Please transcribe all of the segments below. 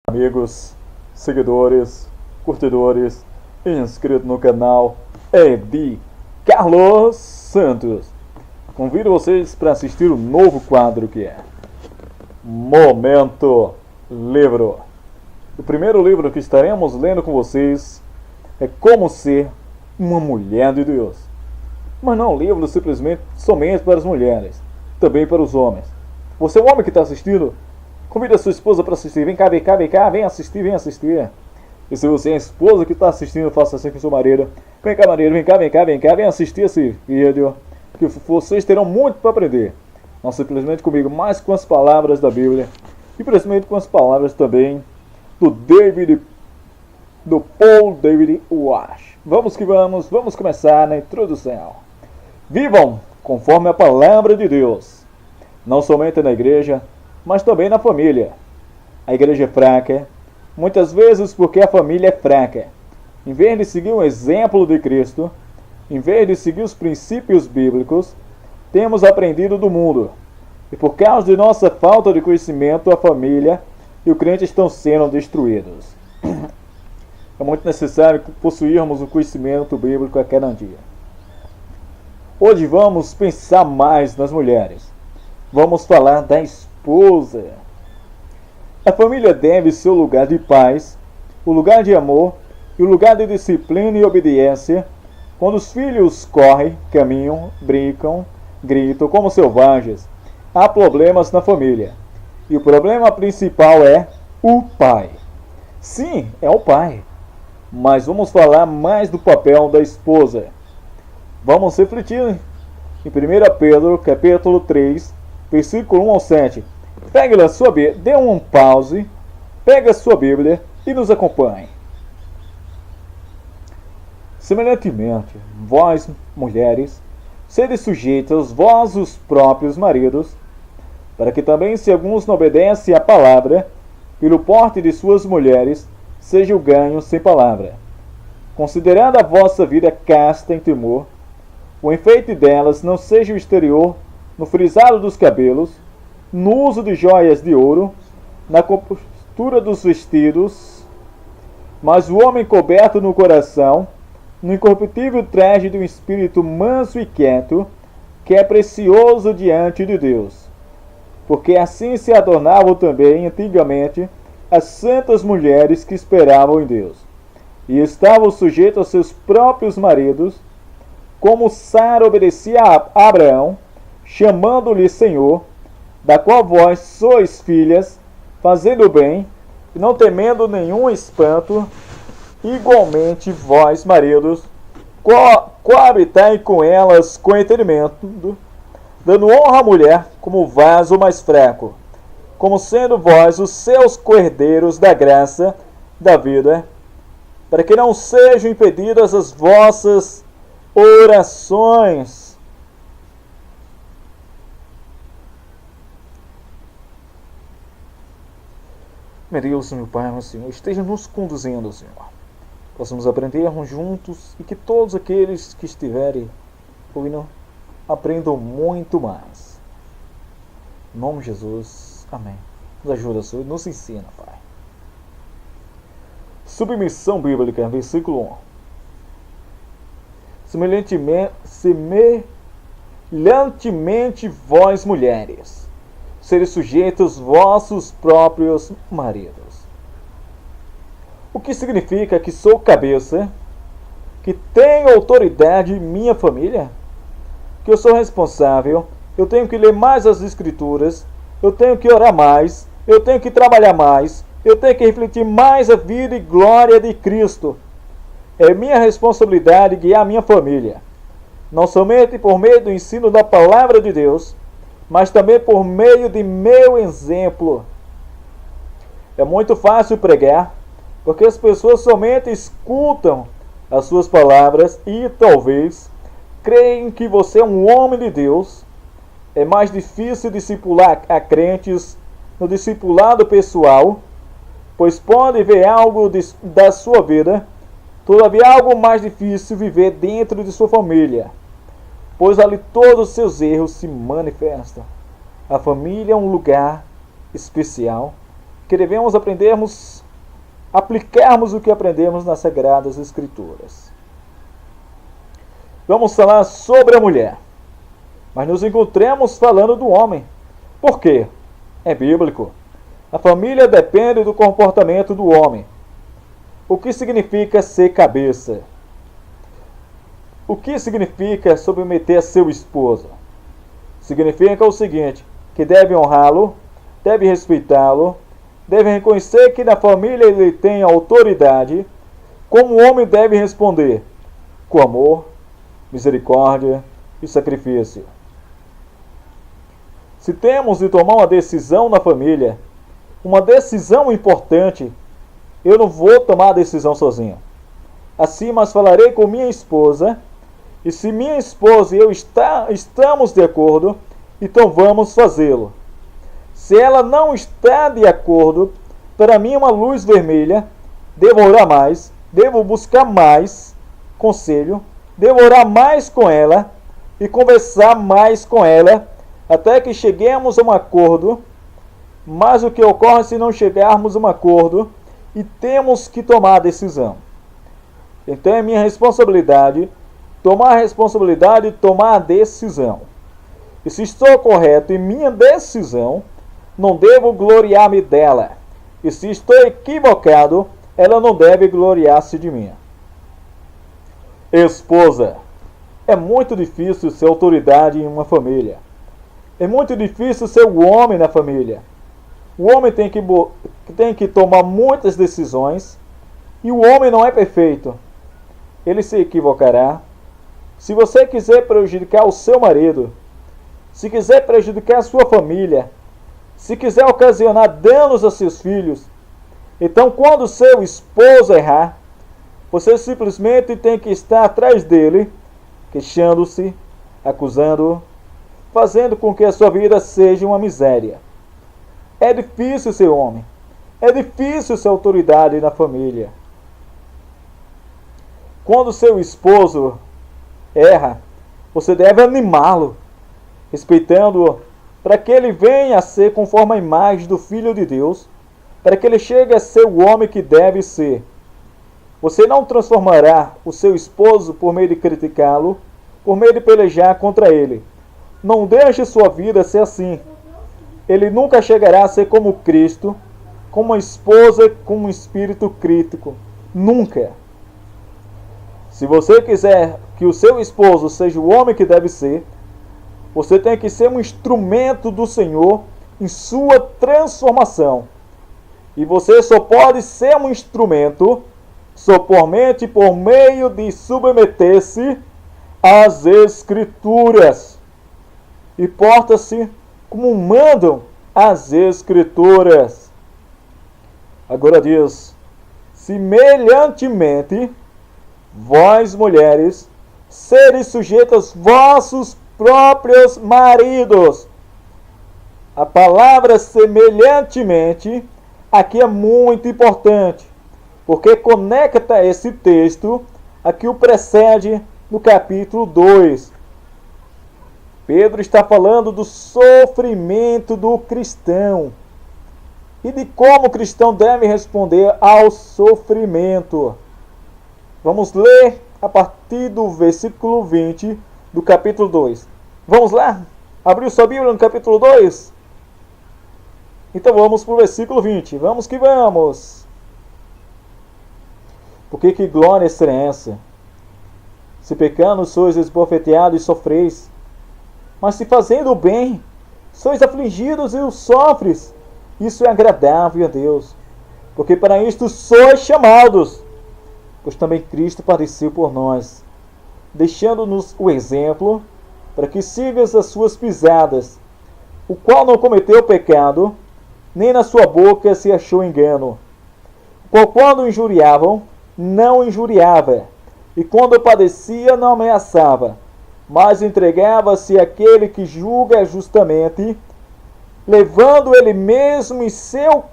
Amigos, seguidores, curtidores, inscritos no canal Edi Carlos Santos. Convido vocês para assistir o novo quadro que é Momento Livro. O primeiro livro que estaremos lendo com vocês é Como Ser uma Mulher de Deus. Mas não um livro simplesmente somente para as mulheres, também para os homens. Você é um homem que está assistindo? Convida a sua esposa para assistir. Vem cá, vem assistir, vem assistir. E se você é a esposa que está assistindo, faça assim com seu marido. Vem cá, marido, vem assistir esse vídeo. Que vocês terão muito para aprender. Não simplesmente comigo, mas com as palavras da Bíblia. E principalmente com as palavras também do Paul David Walsh. Vamos que vamos começar na introdução. Vivam conforme a palavra de Deus. Não somente na igreja, mas também na família. A igreja é fraca, muitas vezes porque a família é fraca. Em vez de seguir o exemplo de Cristo, em vez de seguir os princípios bíblicos, temos aprendido do mundo. E por causa de nossa falta de conhecimento, a família e o crente estão sendo destruídos. É muito necessário possuirmos o conhecimento bíblico a cada dia. Hoje vamos pensar mais nas mulheres. Vamos falar da esposa. A família deve ser o lugar de paz, o lugar de amor e o lugar de disciplina e obediência. Quando os filhos correm, caminham, brincam, gritam como selvagens, há problemas na família. E o problema principal é o pai. Sim, é o pai. Mas vamos falar mais do papel da esposa. Vamos refletir em 1 Pedro, capítulo 3, versículo 1 ao 7. Pegue a sua Bíblia, dê um pause, pegue a sua Bíblia e nos acompanhe. Semelhantemente, vós, mulheres, sede sujeitas aos vossos próprios maridos, para que também, se alguns não obedecem à palavra, pelo porte de suas mulheres, seja o ganho sem palavra. Considerando a vossa vida casta em temor, o enfeite delas não seja o exterior, no frisado dos cabelos, no uso de joias de ouro, na compostura dos vestidos, mas o homem coberto no coração, no incorruptível traje de um espírito manso e quieto, que é precioso diante de Deus. Porque assim se adornavam também antigamente as santas mulheres que esperavam em Deus, e estavam sujeitas aos seus próprios maridos, como Sara obedecia a Abraão, chamando-lhe Senhor, da qual vós sois filhas, fazendo o bem, e não temendo nenhum espanto. Igualmente vós, maridos, coabitai com elas com entendimento, dando honra à mulher como vaso mais fraco, como sendo vós os seus coerdeiros da graça da vida, para que não sejam impedidas as vossas orações. Meu Deus, meu Pai, meu Senhor, esteja nos conduzindo, Senhor. Possamos aprendermos juntos e que todos aqueles que estiverem ouvindo aprendam muito mais. Em nome de Jesus, amém. Nos ajuda, Senhor, nos ensina, Pai. Submissão bíblica, versículo 1. Semelhantemente vós, mulheres, serem sujeitos aos vossos próprios maridos. O que significa que sou cabeça, que tenho autoridade em minha família, que eu sou responsável, eu tenho que ler mais as escrituras, eu tenho que orar mais, eu tenho que trabalhar mais, eu tenho que refletir mais a vida e glória de Cristo. É minha responsabilidade guiar a minha família, não somente por meio do ensino da palavra de Deus, mas também por meio de meu exemplo. É muito fácil pregar, porque as pessoas somente escutam as suas palavras e talvez creem que você é um homem de Deus. É mais difícil discipular a crentes no discipulado pessoal, pois pode ver algo da sua vida, todavia algo mais difícil viver dentro de sua família, pois ali todos os seus erros se manifestam. A família é um lugar especial que devemos aplicarmos o que aprendemos nas Sagradas Escrituras. Vamos falar sobre a mulher, mas nos encontramos falando do homem. Por quê? É bíblico. A família depende do comportamento do homem. O que significa ser cabeça? O que significa submeter a seu esposo? Significa o seguinte, que deve honrá-lo, deve respeitá-lo, deve reconhecer que na família ele tem autoridade. Como o homem deve responder? Com amor, misericórdia e sacrifício. Se temos de tomar uma decisão na família, uma decisão importante, eu não vou tomar a decisão sozinho. Assim, mas falarei com minha esposa, e se minha esposa e eu estamos de acordo, então vamos fazê-lo. Se ela não está de acordo, para mim é uma luz vermelha, devo orar mais, devo buscar mais conselho, devo orar mais com ela e conversar mais com ela, até que cheguemos a um acordo. Mas o que ocorre se não chegarmos a um acordo e temos que tomar a decisão? Então é minha responsabilidade tomar a responsabilidade e tomar a decisão. E se estou correto em minha decisão, não devo gloriar-me dela. E se estou equivocado, ela não deve gloriar-se de mim. Esposa. É muito difícil ser autoridade em uma família. É muito difícil ser o homem na família. O homem tem que tomar muitas decisões. E o homem não é perfeito. Ele se equivocará. Se você quiser prejudicar o seu marido, se quiser prejudicar a sua família, se quiser ocasionar danos a seus filhos, então quando seu esposo errar, você simplesmente tem que estar atrás dele, queixando-se, acusando-o, fazendo com que a sua vida seja uma miséria. É difícil ser homem. É difícil ser autoridade na família. Quando seu esposo erra, você deve animá-lo, respeitando-o, para que ele venha a ser conforme a imagem do Filho de Deus, para que ele chegue a ser o homem que deve ser. Você não transformará o seu esposo por meio de criticá-lo, por meio de pelejar contra ele. Não deixe sua vida ser assim. Ele nunca chegará a ser como Cristo, como uma esposa com um espírito crítico. Nunca. Se você quiser que o seu esposo seja o homem que deve ser, você tem que ser um instrumento do Senhor em sua transformação. E você só pode ser um instrumento somente por meio de submeter-se às Escrituras. E porta-se como mandam as Escrituras. Agora diz: semelhantemente, vós mulheres, seres sujeitas vossos próprios maridos. A palavra semelhantemente aqui é muito importante, porque conecta esse texto a que o precede no capítulo 2. Pedro está falando do sofrimento do cristão e de como o cristão deve responder ao sofrimento. Vamos ler a partir do versículo 20 do capítulo 2. Vamos lá? Abriu sua Bíblia no capítulo 2? Então vamos para o versículo 20. Vamos que vamos. Porque que glória será essa? Se pecando sois esbofeteados e sofreis, mas se fazendo o bem, sois afligidos e o sofres. Isso é agradável a Deus, porque para isto sois chamados, pois também Cristo padeceu por nós, deixando-nos o exemplo, para que sigas as suas pisadas, o qual não cometeu pecado, nem na sua boca se achou engano. O qual quando injuriavam, não injuriava, e quando padecia, não ameaçava, mas entregava-se àquele que julga justamente, levando ele mesmo em seu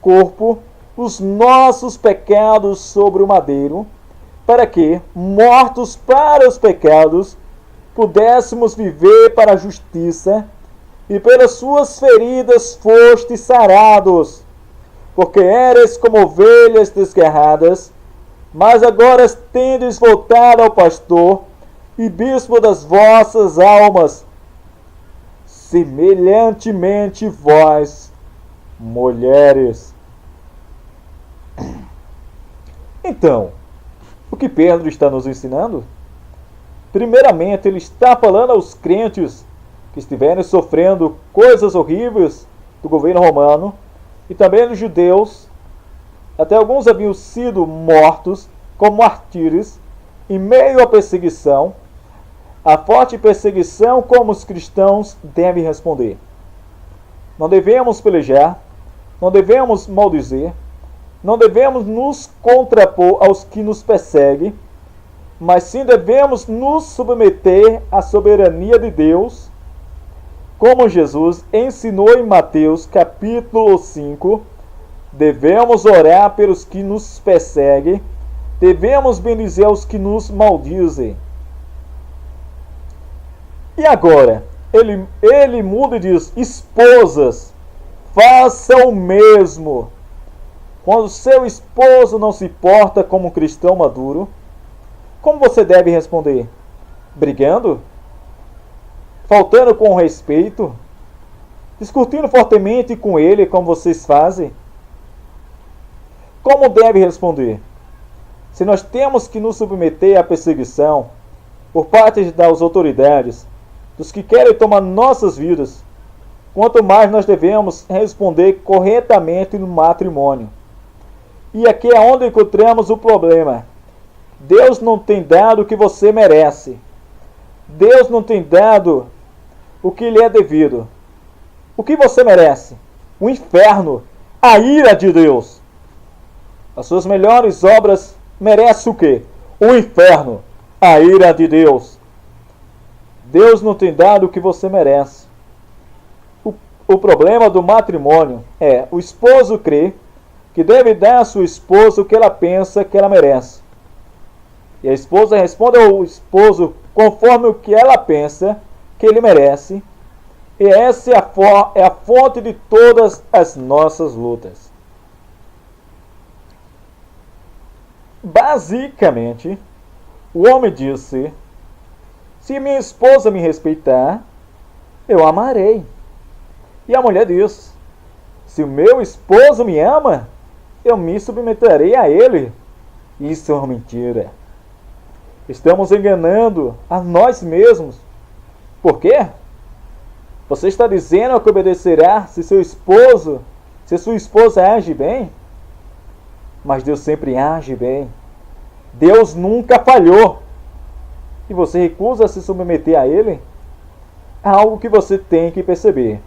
corpo os nossos pecados sobre o madeiro, para que, mortos para os pecados, pudéssemos viver para a justiça, e pelas suas feridas fostes sarados. porque eres como ovelhas desgarradas, mas agora tendes voltado ao pastor e bispo das vossas almas. Semelhantemente vós, mulheres. Então, o que Pedro está nos ensinando? Primeiramente, ele está falando aos crentes que estiverem sofrendo coisas horríveis do governo romano, e também aos judeus. Até alguns haviam sido mortos como mártires em meio à perseguição. A forte perseguição, como os cristãos devem responder. Não devemos pelejar, não devemos maldizer, não devemos nos contrapor aos que nos perseguem, mas sim devemos nos submeter à soberania de Deus, como Jesus ensinou em Mateus capítulo 5, devemos orar pelos que nos perseguem, devemos bendizer os que nos maldizem. E agora, ele muda e diz: esposas, façam o mesmo. Quando seu esposo não se porta como um cristão maduro, como você deve responder? Brigando? Faltando com respeito? Discutindo fortemente com ele, como vocês fazem? Como deve responder? Se nós temos que nos submeter à perseguição por parte das autoridades, dos que querem tomar nossas vidas, quanto mais nós devemos responder corretamente no matrimônio. E aqui é onde encontramos o problema. Deus não tem dado o que você merece. Deus não tem dado o que lhe é devido. O que você merece? O inferno, a ira de Deus. As suas melhores obras merecem o quê? O inferno, a ira de Deus. Deus não tem dado o que você merece. O problema do matrimônio é o esposo crê que deve dar à sua esposa o que ela pensa que ela merece. E a esposa responde ao esposo conforme o que ela pensa que ele merece. E essa é a fonte de todas as nossas lutas. Basicamente, o homem disse: se minha esposa me respeitar, eu amarei. E a mulher diz: se o meu esposo me ama, eu me submeterei a ele. Isso é uma mentira. Estamos enganando a nós mesmos. Por quê? Você está dizendo que obedecerá se sua esposa age bem? Mas Deus sempre age bem. Deus nunca falhou. E você recusa se submeter a Ele? É algo que você tem que perceber.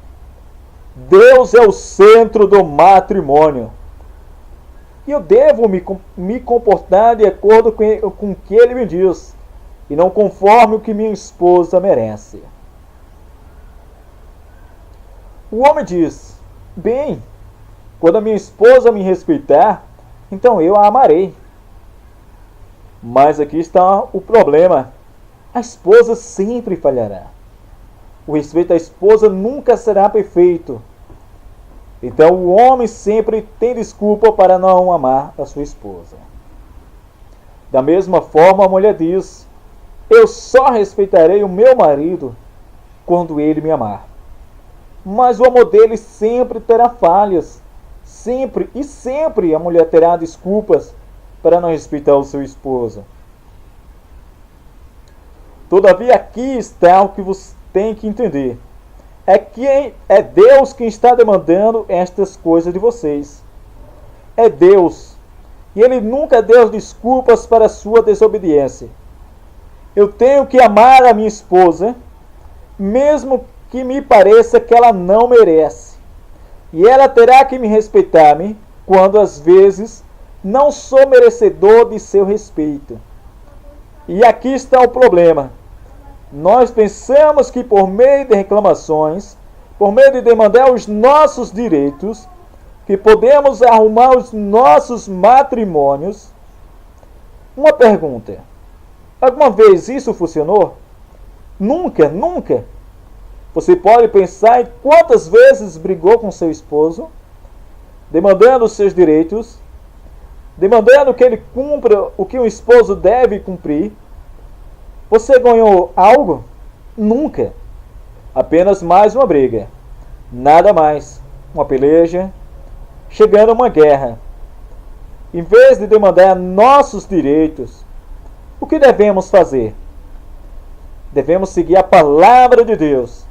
Deus é o centro do matrimônio. E eu devo me comportar de acordo com o que Ele me diz, e não conforme o que minha esposa merece. O homem diz: bem, quando a minha esposa me respeitar, então eu a amarei. Mas aqui está o problema. A esposa sempre falhará. O respeito à esposa nunca será perfeito. Então o homem sempre tem desculpa para não amar a sua esposa. Da mesma forma, a mulher diz: eu só respeitarei o meu marido quando ele me amar. Mas o amor dele sempre terá falhas. Sempre e sempre a mulher terá desculpas para não respeitar o seu esposo. Todavia, aqui está o que você tem que entender. É Deus quem está demandando estas coisas de vocês. É Deus. E Ele nunca deu desculpas para a sua desobediência. Eu tenho que amar a minha esposa, mesmo que me pareça que ela não merece. E ela terá que me respeitar-me quando às vezes não sou merecedor de seu respeito. E aqui está o problema. Nós pensamos que por meio de reclamações, por meio de demandar os nossos direitos, que podemos arrumar os nossos matrimônios. Uma pergunta: alguma vez isso funcionou? Nunca, nunca. Você pode pensar em quantas vezes brigou com seu esposo, demandando os seus direitos, demandando que ele cumpra o que um esposo deve cumprir, você ganhou algo? Nunca. Apenas mais uma briga. Nada mais. Uma peleja, chegando a uma guerra. Em vez de demandar nossos direitos, o que devemos fazer? Devemos seguir a palavra de Deus.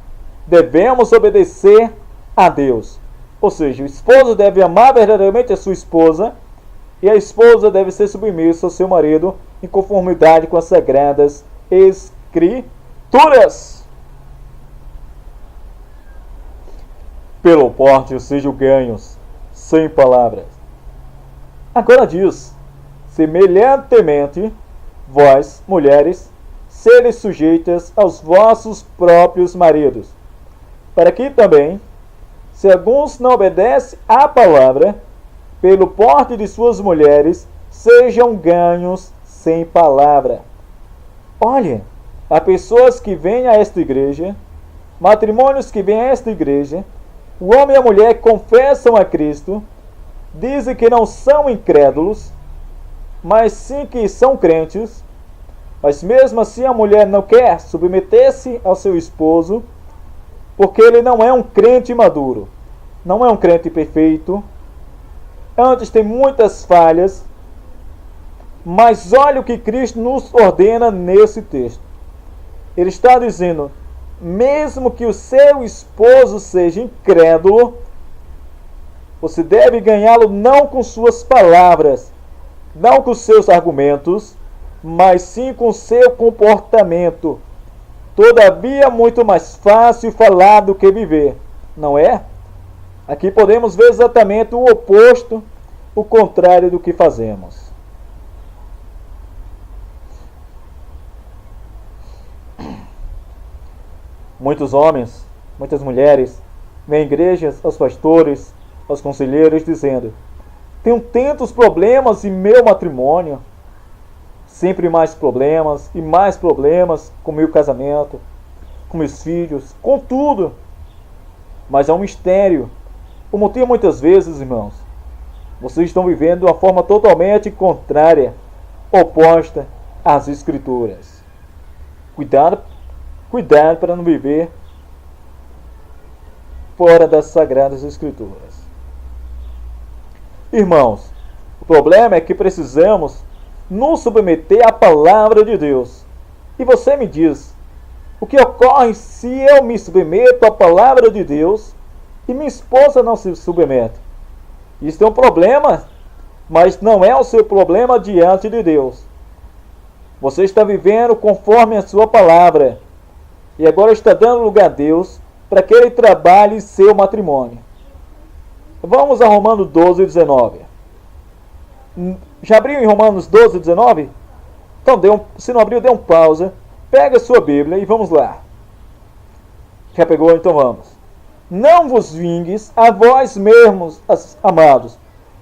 Devemos obedecer a Deus. Ou seja, o esposo deve amar verdadeiramente a sua esposa e a esposa deve ser submissa ao seu marido em conformidade com as sagradas Escrituras. Pelo porte sejam ganhos, sem palavras. Agora diz, semelhantemente, vós, mulheres, seres sujeitas aos vossos próprios maridos, para que também, se alguns não obedecem à palavra, pelo porte de suas mulheres, sejam ganhos sem palavra. Olha, há pessoas que vêm a esta igreja, matrimônios que vêm a esta igreja, o homem e a mulher confessam a Cristo, dizem que não são incrédulos, mas sim que são crentes, mas mesmo assim a mulher não quer submeter-se ao seu esposo, porque ele não é um crente maduro, não é um crente perfeito, antes tem muitas falhas, mas olha o que Cristo nos ordena nesse texto. Ele está dizendo, mesmo que o seu esposo seja incrédulo, você deve ganhá-lo não com suas palavras, não com seus argumentos, mas sim com seu comportamento. Todavia, muito mais fácil falar do que viver, não é? Aqui podemos ver exatamente o oposto, o contrário do que fazemos. Muitos homens, muitas mulheres, vêm à igreja, aos pastores, aos conselheiros, dizendo: tenho tantos problemas em meu matrimônio, sempre mais problemas e mais problemas com meu casamento, com meus filhos, com tudo. Mas é um mistério. O motivo, muitas vezes, irmãos, vocês estão vivendo de uma forma totalmente contrária, oposta às Escrituras. Cuidado para não viver fora das Sagradas Escrituras. Irmãos, o problema é que precisamos nos submeter à palavra de Deus. E você me diz, o que ocorre se eu me submeto à palavra de Deus e minha esposa não se submete? Isso é um problema, mas não é o seu problema diante de Deus. Você está vivendo conforme a sua palavra e agora está dando lugar a Deus para que Ele trabalhe seu matrimônio. Vamos a Romanos 12, 19. Já abriu em Romanos 12, 19? Então, se não abriu, dê um pausa. Pega a sua Bíblia e vamos lá. Já pegou? Então vamos. Não vos vingues a vós mesmos, amados,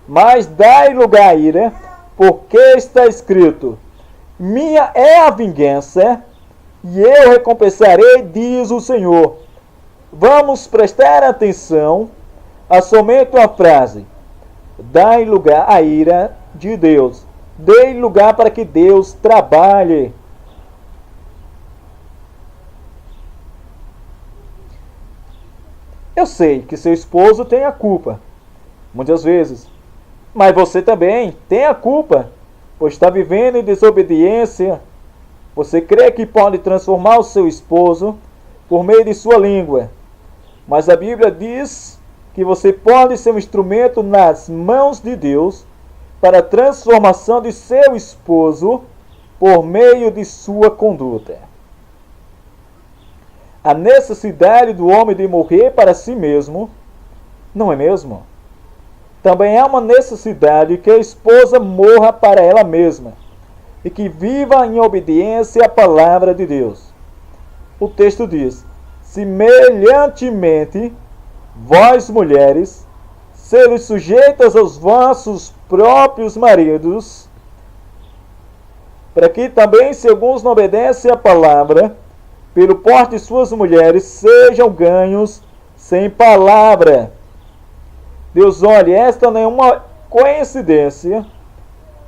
mas dai lugar à ira, porque está escrito: minha é a vingança, e eu recompensarei, diz o Senhor. Vamos prestar atenção a somente uma frase: dai lugar à ira de Deus. Dê lugar para que Deus trabalhe. Eu sei que seu esposo tem a culpa, muitas vezes, mas você também tem a culpa, pois está vivendo em desobediência. Você crê que pode transformar o seu esposo por meio de sua língua, mas a Bíblia diz que você pode ser um instrumento nas mãos de Deus para a transformação de seu esposo por meio de sua conduta. A necessidade do homem de morrer para si mesmo, não é mesmo? Também há uma necessidade que a esposa morra para ela mesma e que viva em obediência à palavra de Deus. O texto diz: semelhantemente, vós, mulheres, seres sujeitas aos vossos próprios maridos, para que também, se alguns não obedecem à palavra, pelo porte de suas mulheres, sejam ganhos sem palavra. Deus, olha, esta não é uma coincidência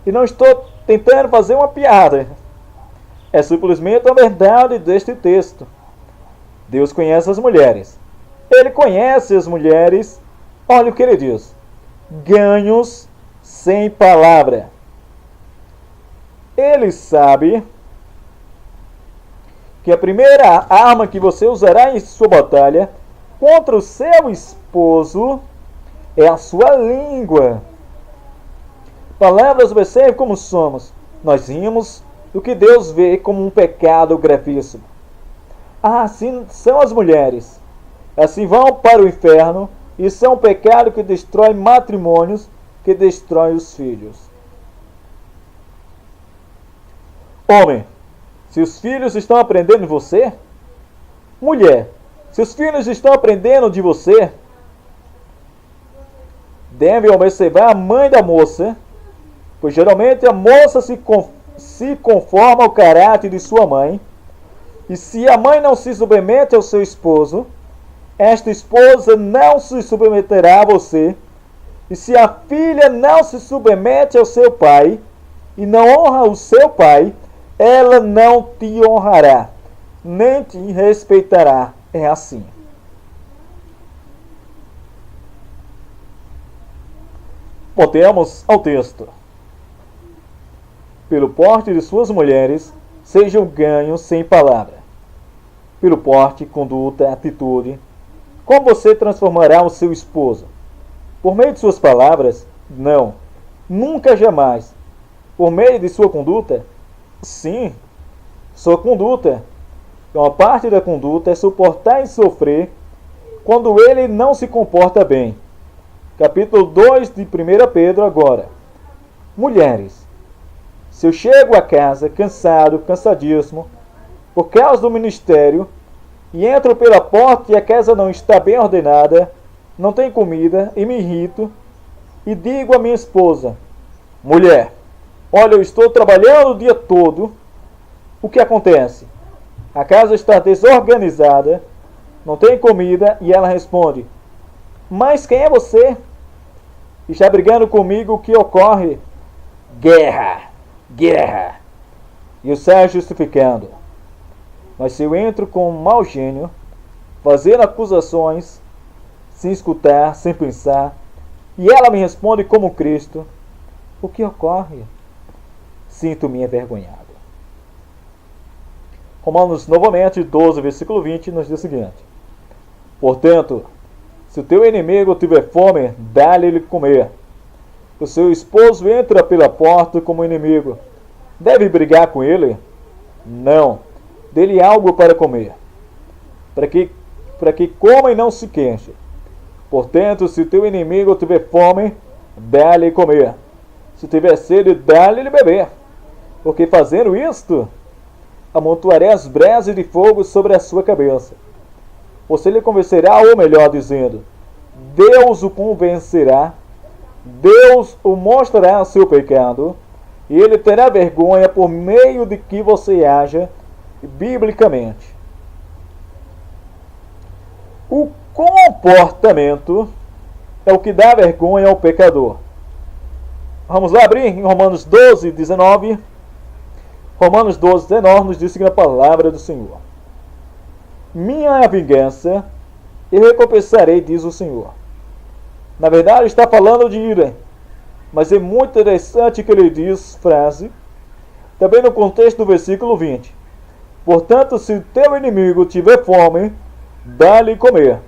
e não estou tentando fazer uma piada. É simplesmente a verdade deste texto. Deus conhece as mulheres. Ele conhece as mulheres. Olha o que ele diz: ganhos sem palavra. Ele sabe que a primeira arma que você usará em sua batalha contra o seu esposo é a sua língua. Palavras observe como somos. Nós rimos do que Deus vê como um pecado gravíssimo. Assim são as mulheres. Assim vão para o inferno. Isso é um pecado que destrói matrimônios, que destrói os filhos. Homem, se os filhos estão aprendendo de você, mulher, se os filhos estão aprendendo de você, devem observar a mãe da moça, pois geralmente a moça se conforma ao caráter de sua mãe, e se a mãe não se submete ao seu esposo, esta esposa não se submeterá a você, e se a filha não se submete ao seu pai, e não honra o seu pai, ela não te honrará, nem te respeitará. É assim. Voltemos ao texto. Pelo porte de suas mulheres, sejam ganhos sem palavra. Pelo porte, conduta, atitude. Como você transformará o seu esposo? Por meio de suas palavras? Não. Nunca, jamais. Por meio de sua conduta? Sim. Sua conduta. Uma parte da conduta é suportar e sofrer quando ele não se comporta bem. Capítulo 2 de 1 Pedro agora. Mulheres, se eu chego a casa cansado, cansadíssimo, por causa do ministério, e entro pela porta e a casa não está bem ordenada, não tem comida, e me irrito, e digo à minha esposa: mulher, olha, eu estou trabalhando o dia todo, o que acontece? A casa está desorganizada, não tem comida, e ela responde: mas quem é você? Está brigando comigo, o que ocorre? Guerra, guerra. E o sai justificando. Mas se eu entro com um mau gênio, fazendo acusações, sem escutar, sem pensar, e ela me responde como Cristo, o que ocorre? Sinto-me envergonhado. Romanos novamente 12, versículo 20, nos diz o seguinte: portanto, se o teu inimigo tiver fome, dá-lhe comer. O seu esposo entra pela porta como inimigo. Deve brigar com ele? Não. Dê-lhe algo para comer, para que coma e não se queixe. Portanto, se o teu inimigo tiver fome, dá-lhe comer. Se tiver sede, dá-lhe beber. Porque fazendo isto, amontoarei as brasas de fogo sobre a sua cabeça. Você lhe convencerá, ou melhor dizendo, Deus o convencerá, Deus o mostrará o seu pecado, e ele terá vergonha por meio de que você haja biblicamente. O comportamento é o que dá vergonha ao pecador. Vamos lá abrir em Romanos 12, 19. Romanos 12, 19 nos diz a palavra do Senhor: minha é a vingança, e recompensarei, diz o Senhor. Na verdade está falando de ira, mas é muito interessante que ele diz, frase, também no contexto do versículo 20. Portanto, se teu inimigo tiver fome, dá-lhe comer.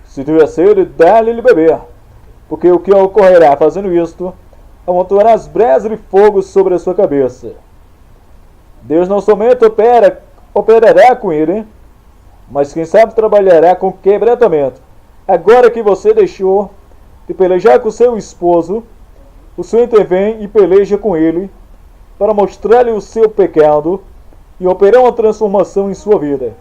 Se tiver sede, dá-lhe beber. Porque o que ocorrerá fazendo isto, amontoará as brasas de fogo sobre a sua cabeça. Deus não somente operará com ele, mas quem sabe trabalhará com quebrantamento. Agora que você deixou de pelejar com seu esposo, o Senhor intervém e peleja com ele para mostrar-lhe o seu pecado e operar uma transformação em sua vida.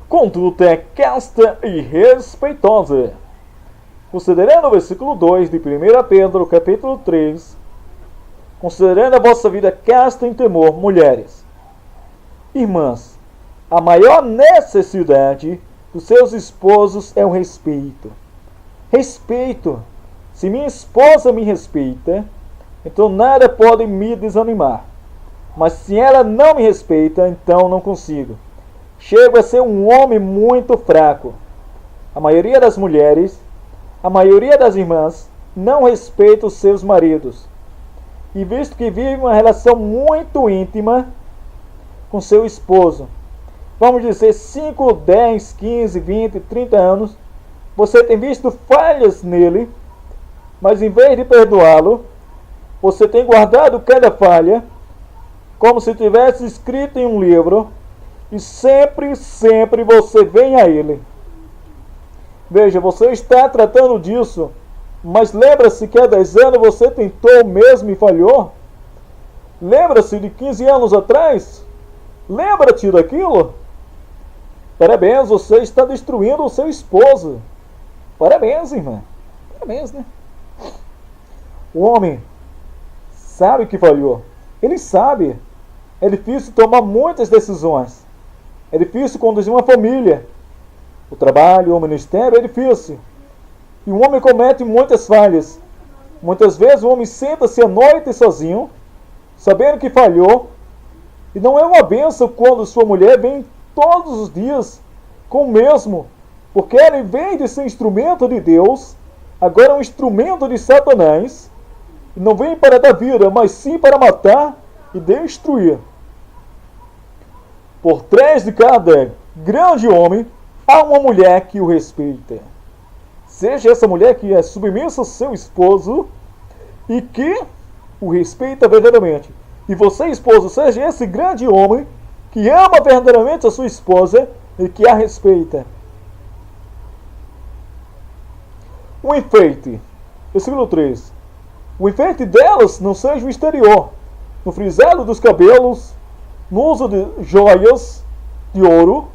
Conduta é casta e respeitosa. Considerando o versículo 2 de 1 Pedro, capítulo 3, considerando a vossa vida casta em temor, mulheres. Irmãs, a maior necessidade dos seus esposos é o respeito. Respeito. Se minha esposa me respeita, então nada pode me desanimar. Mas se ela não me respeita, então não consigo. Chego a ser um homem muito fraco. A maioria das mulheres, a maioria das irmãs, não respeita os seus maridos. E visto que vive uma relação muito íntima com seu esposo, vamos dizer 5, 10, 15, 20, 30 anos, você tem visto falhas nele, mas em vez de perdoá-lo, você tem guardado cada falha como se tivesse escrito em um livro, e sempre você vem a ele. Veja, você está tratando disso, mas lembra-se que há 10 anos você tentou mesmo e falhou? Lembra-se de 15 anos atrás? Lembra-te daquilo? Parabéns, você está destruindo o seu esposo. Parabéns, irmã. Parabéns, né? O homem sabe que falhou. Ele sabe. É difícil tomar muitas decisões. É difícil conduzir uma família. O trabalho, o ministério é difícil. E o homem comete muitas falhas. Muitas vezes o homem senta-se à noite sozinho, sabendo que falhou. E não é uma bênção quando sua mulher vem todos os dias com o mesmo. Porque ela, em vez de ser instrumento de Deus, agora é um instrumento de Satanás. E não vem para dar vida, mas sim para matar e destruir. Por trás de cada grande homem, há uma mulher que o respeita. Seja essa mulher que é submissa ao seu esposo e que o respeita verdadeiramente. E você, esposo, seja esse grande homem que ama verdadeiramente a sua esposa e que a respeita. O enfeite. Versículo 3. O enfeite delas não seja o exterior, no frisado dos cabelos, no uso de joias de ouro,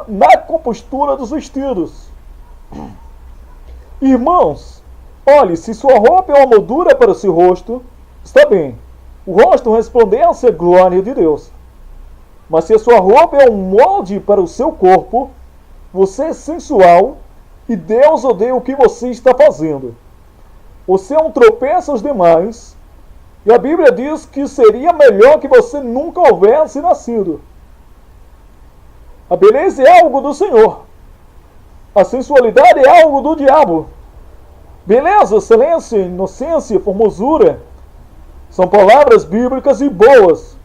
na compostura dos vestidos. Irmãos, olhe, se sua roupa é uma moldura para o seu rosto, está bem. O rosto resplandece a glória de Deus. Mas se a sua roupa é um molde para o seu corpo, você é sensual e Deus odeia o que você está fazendo. Você é um tropeço aos demais, e a Bíblia diz que seria melhor que você nunca houvesse nascido. A beleza é algo do Senhor. A sensualidade é algo do diabo. Beleza, excelência, inocência, formosura são palavras bíblicas e boas.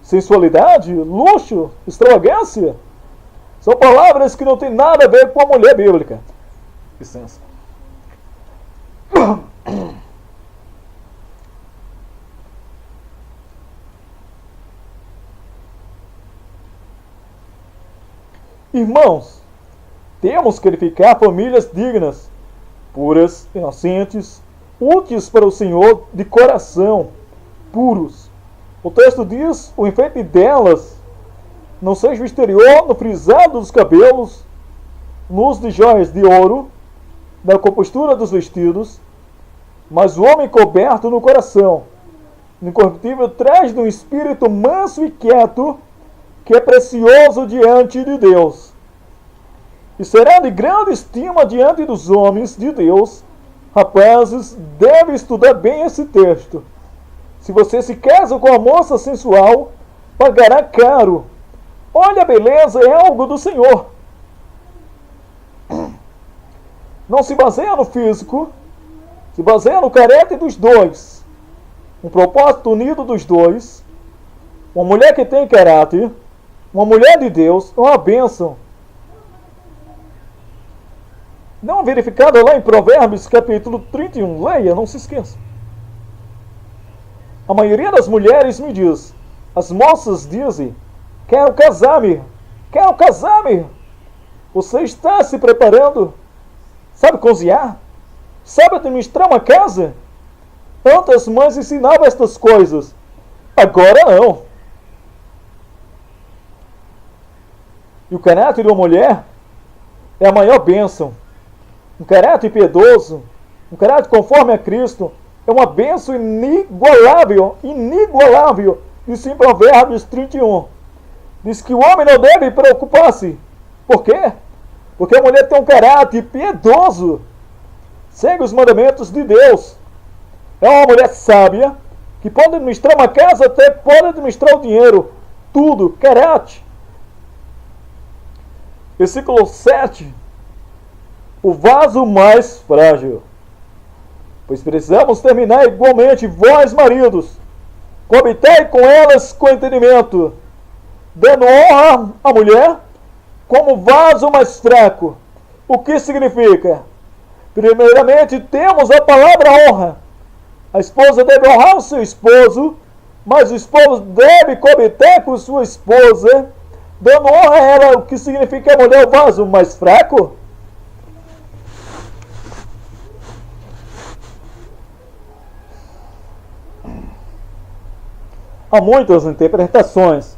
Sensualidade, luxo, extravagância são palavras que não têm nada a ver com a mulher bíblica. Licença. Irmãos, temos que edificar famílias dignas, puras, inocentes, úteis para o Senhor, de coração, puros. O texto diz, o enfeite delas não seja o exterior, no frisado dos cabelos, no uso de joias de ouro, na compostura dos vestidos, mas o homem coberto no coração, incorruptível, traz de um espírito manso e quieto, que é precioso diante de Deus. E será de grande estima diante dos homens de Deus. Rapazes, deve estudar bem esse texto. Se você se casa com uma moça sensual, pagará caro. Olha, a beleza é algo do Senhor. Não se baseia no físico, se baseia no caráter dos dois. Um propósito unido dos dois. Uma mulher que tem caráter, uma mulher de Deus, é uma bênção. Dá uma verificada lá em Provérbios, capítulo 31. Leia, não se esqueça. A maioria das mulheres me diz, as moças dizem, quero casar-me, quero casar-me. Você está se preparando? Sabe cozinhar? Sabe administrar uma casa? Antes as mães ensinavam estas coisas. Agora não. E o caráter de uma mulher é a maior bênção. Um caráter piedoso, um caráter conforme a Cristo, é uma bênção inigualável, inigualável. Isso em Provérbios 31. Diz que o homem não deve preocupar-se Por quê? Porque a mulher tem um caráter piedoso, segue os mandamentos de Deus. É uma mulher sábia, que pode administrar uma casa, até pode administrar o dinheiro. Tudo, caráter. Versículo 7. O vaso mais frágil. Pois precisamos terminar igualmente, vós maridos, coabitai com elas com entendimento, dando honra à mulher como vaso mais fraco. O que significa? Primeiramente, temos a palavra honra. A esposa deve honrar o seu esposo, mas o esposo deve coabitar com sua esposa, dando honra a ela. O que significa a mulher o vaso mais fraco? Há muitas interpretações.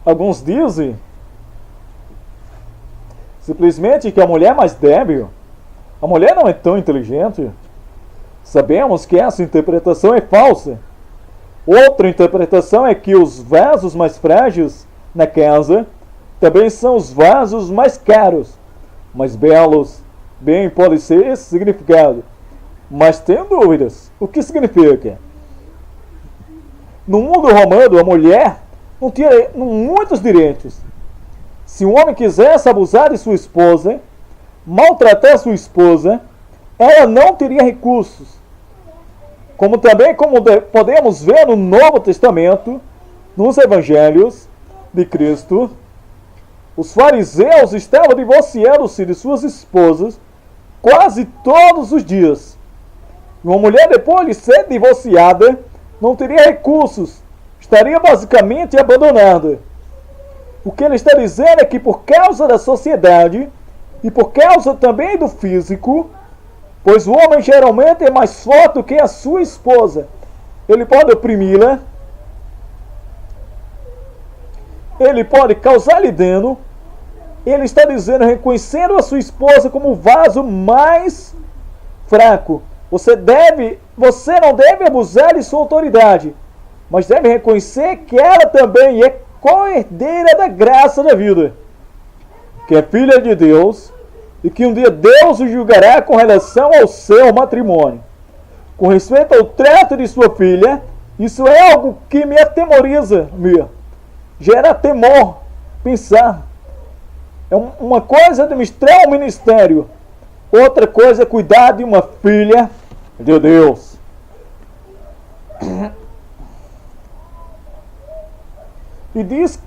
Alguns dizem simplesmente que a mulher é mais débil. A mulher não é tão inteligente. Sabemos que essa interpretação é falsa. Outra interpretação é que os vasos mais frágeis na casa também são os vasos mais caros, mais belos. Bem, pode ser esse significado. Mas tenho dúvidas. O que significa? No mundo romano, a mulher não tinha muitos direitos. Se um homem quisesse abusar de sua esposa, maltratar sua esposa, ela não teria recursos. Como podemos ver no Novo Testamento, nos Evangelhos de Cristo, os fariseus estavam divorciando-se de suas esposas quase todos os dias. Uma mulher, depois de ser divorciada, não teria recursos, estaria basicamente abandonada. O que ele está dizendo é que por causa da sociedade e por causa também do físico, pois o homem geralmente é mais forte do que a sua esposa, ele pode oprimi-la, ele pode causar-lhe dano. Ele está dizendo, reconhecendo a sua esposa como o vaso mais fraco. Você não deve abusar de sua autoridade, mas deve reconhecer que ela também é co-herdeira da graça da vida, que é filha de Deus, e que um dia Deus o julgará com relação ao seu matrimônio. Com respeito ao trato de sua filha, isso é algo que me atemoriza, gera temor pensar. É uma coisa administrar um ministério, outra coisa é cuidar de uma filha de Deus. E diz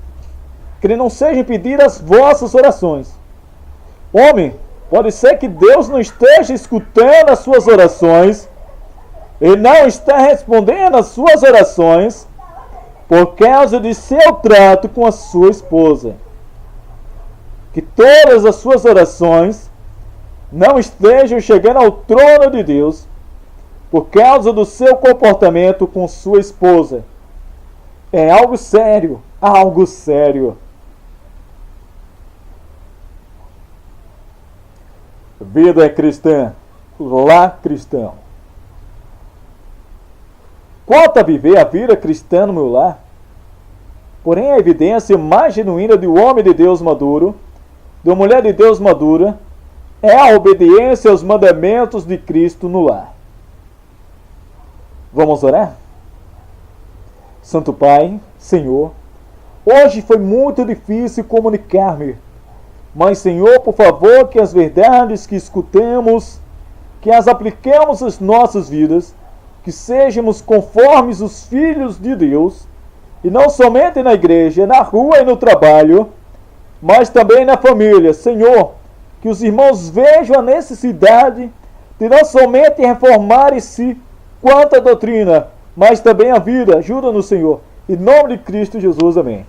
que não sejam impedidas as vossas orações. Homem, pode ser que Deus não esteja escutando as suas orações, Ele não está respondendo às suas orações por causa de seu trato com a sua esposa. Que todas as suas orações não estejam chegando ao trono de Deus por causa do seu comportamento com sua esposa. É algo sério, algo sério. Vida cristã, lar cristão. Quanto a viver a vida cristã no meu lar, porém a evidência mais genuína de um homem de Deus maduro, de uma mulher de Deus madura, é a obediência aos mandamentos de Cristo no lar. Vamos orar? Santo Pai, Senhor, hoje foi muito difícil comunicar-me, mas Senhor, por favor, que as verdades que escutemos, que as apliquemos às nossas vidas, que sejamos conformes os filhos de Deus, e não somente na igreja, na rua e no trabalho, mas também na família. Senhor, que os irmãos vejam a necessidade de não somente reformarem-se quanto à doutrina, mas também a vida. Ajuda-nos, Senhor. Em nome de Cristo Jesus, amém.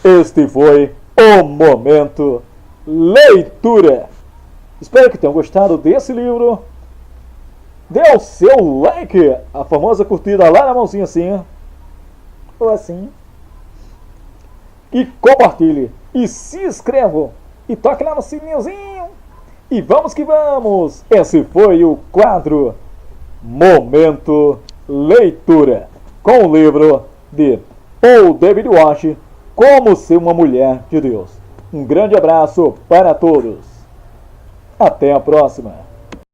Este foi o Momento Leitura. Espero que tenham gostado desse livro. Dê o seu like, a famosa curtida lá na mãozinha assim, ou assim. E compartilhe. E se inscrevam. E toque lá no sininhozinho. E vamos que vamos. Esse foi o quadro Momento Leitura, com o livro de Paul David Walsh, Como Ser uma Mulher de Deus. Um grande abraço para todos. Até a próxima.